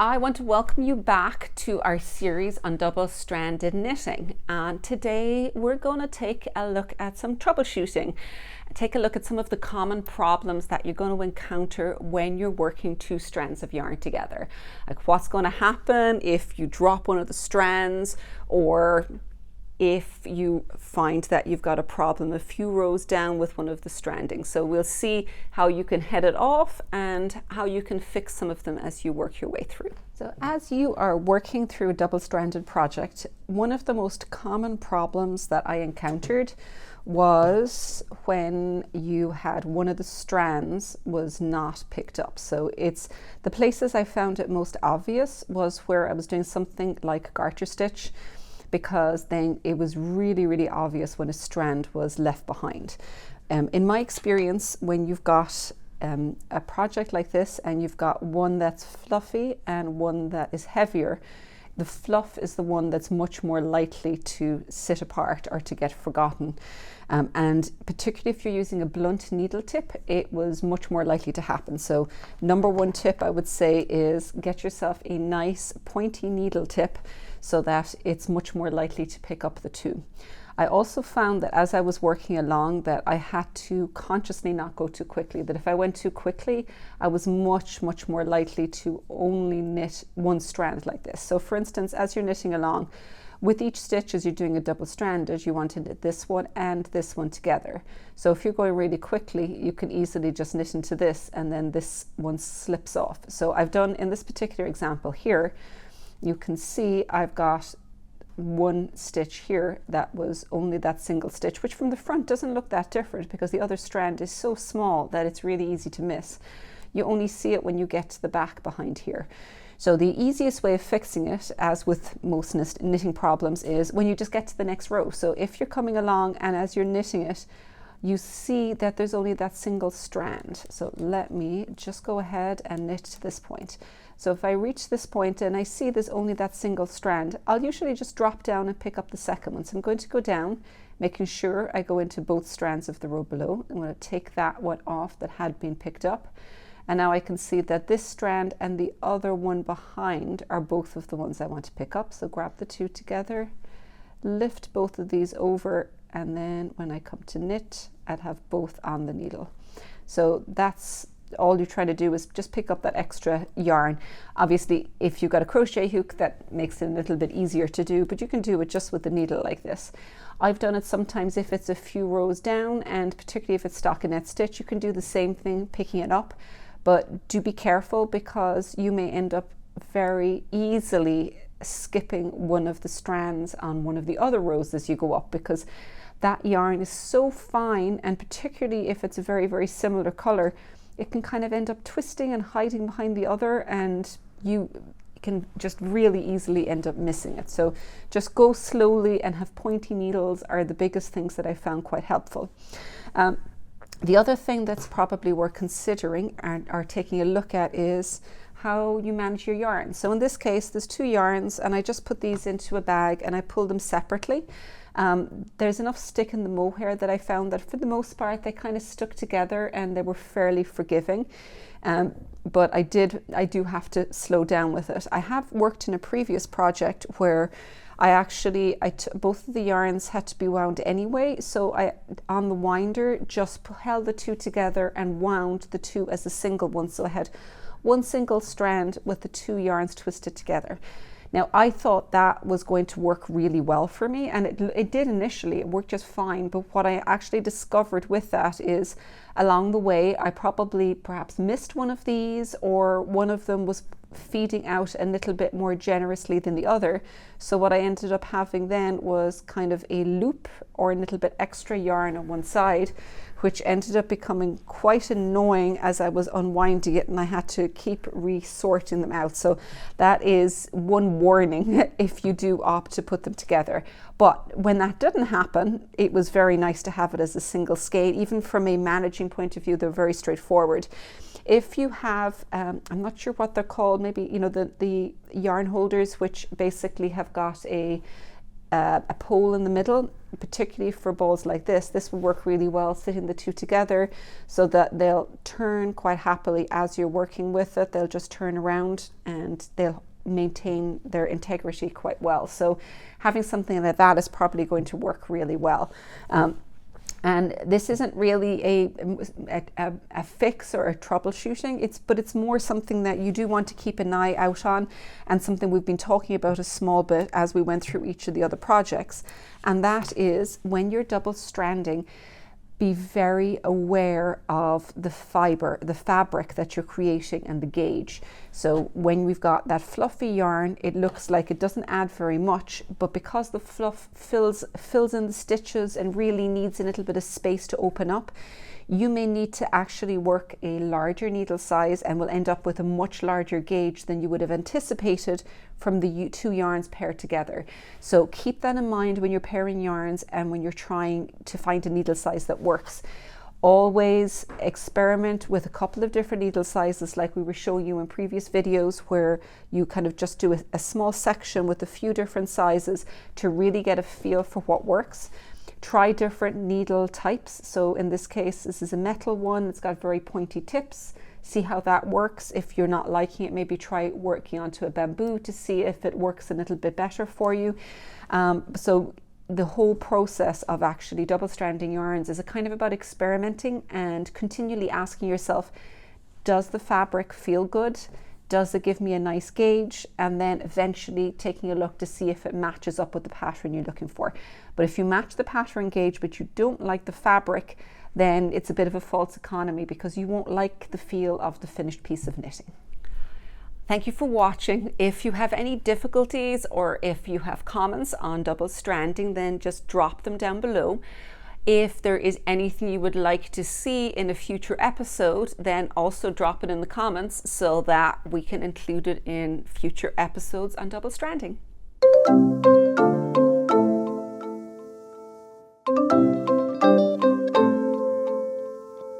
I want to welcome you back to our series on double-stranded knitting, and today we're going to take a look at some troubleshooting. Take a look at some of the common problems that you're going to encounter when you're working two strands of yarn together. Like what's going to happen if you drop one of the strands, or if you find that you've got a problem a few rows down with one of the stranding. So we'll see how you can head it off and how you can fix some of them as you work your way through. So as you are working through a double-stranded project, one of the most common problems that I encountered was when you had one of the strands was not picked up. So it's the places I found it most obvious was where I was doing something like garter stitch, because then it was really obvious when a strand was left behind. In my experience, when you've got a project like this and you've got one that's fluffy and one that is heavier, the fluff is the one that's much more likely to sit apart or to get forgotten. And particularly if you're using a blunt needle tip, it was much more likely to happen. So number one tip I would say is get yourself a nice pointy needle tip so that it's much more likely to pick up the two. I also found that as I was working along that I had to consciously not go too quickly, that if I went too quickly, I was much more likely to only knit one strand like this. So for instance, as you're knitting along, with each stitch as you're doing a double stranded, you want to knit this one and this one together. So if you're going really quickly, you can easily just knit into this and then this one slips off. So I've done in this particular example here, you can see I've got one stitch here that was only that single stitch, which from the front doesn't look that different because the other strand is so small that it's really easy to miss. You only see it when you get to the back behind here. So the easiest way of fixing it, as with most knitting problems, is when you just get to the next row. So if you're coming along and as you're knitting it, you see that there's only that single strand. So let me just go ahead and knit to this point. So if I reach this point and I see there's only that single strand, I'll usually just drop down and pick up the second one. So I'm going to go down, making sure I go into both strands of the row below. I'm going to take that one off that had been picked up. And now I can see that this strand and the other one behind are both of the ones I want to pick up. So grab the two together, lift both of these over, and then when I come to knit, I'll have both on the needle. So that's all you're trying to do, is just pick up that extra yarn. Obviously, if you've got a crochet hook, that makes it a little bit easier to do, but you can do it just with the needle like this. I've done it sometimes if it's a few rows down, and particularly if it's stockinette stitch, you can do the same thing, picking it up. But do be careful, because you may end up very easily skipping one of the strands on one of the other rows as you go up, because that yarn is so fine, and particularly if it's a very similar color, it can kind of end up twisting and hiding behind the other, and you can just really easily end up missing it. So just go slowly and have pointy needles are the biggest things that I found quite helpful. The other thing that's probably worth considering or taking a look at is how you manage your yarn. So in this case, there's two yarns, and I just put these into a bag and I pull them separately. There's enough stick in the mohair that I found that for the most part they kind of stuck together and they were fairly forgiving. But I do have to slow down with it. I have worked in a previous project where both of the yarns had to be wound anyway, so I, on the winder, just held the two together and wound the two as a single one. So I had one single strand with the two yarns twisted together. Now I thought that was going to work really well for me, and it did initially, it worked just fine, but what I actually discovered with that is along the way I perhaps missed one of these, or one of them was feeding out a little bit more generously than the other. So what I ended up having then was kind of a loop or a little bit extra yarn on one side, which ended up becoming quite annoying as I was unwinding it, and I had to keep resorting them out. So that is one warning if you do opt to put them together. But when that didn't happen, it was very nice to have it as a single skein. Even from a managing point of view, they're very straightforward. If you have, I'm not sure what they're called, maybe, you know, the yarn holders, which basically have got a a pole in the middle, particularly for balls like this will work really well, sitting the two together so that they'll turn quite happily as you're working with it. They'll just turn around and they'll maintain their integrity quite well. So having something like that is probably going to work really well. And this isn't really a fix or a troubleshooting, but it's more something that you do want to keep an eye out on, and something we've been talking about a small bit as we went through each of the other projects. And that is, when you're double stranding, be very aware of the fabric that you're creating and the gauge. So when we've got that fluffy yarn, it looks like it doesn't add very much, but because the fluff fills in the stitches and really needs a little bit of space to open up, you may need to actually work a larger needle size and will end up with a much larger gauge than you would have anticipated from the two yarns paired together. So keep that in mind when you're pairing yarns and when you're trying to find a needle size that works. Always experiment with a couple of different needle sizes, like we were showing you in previous videos, where you kind of just do a small section with a few different sizes to really get a feel for what works. Try different needle types. So in this case, this is a metal one. It's got very pointy tips. See how that works. If you're not liking it, maybe try working onto a bamboo to see if it works a little bit better for you. So the whole process of actually double stranding yarns is a kind of about experimenting and continually asking yourself, does the fabric feel good? Does it give me a nice gauge? And then eventually taking a look to see if it matches up with the pattern you're looking for. But if you match the pattern gauge but you don't like the fabric, then it's a bit of a false economy, because you won't like the feel of the finished piece of knitting. Thank you for watching. If you have any difficulties or if you have comments on double stranding, then just drop them down below. If there is anything you would like to see in a future episode, then also drop it in the comments so that we can include it in future episodes on double stranding.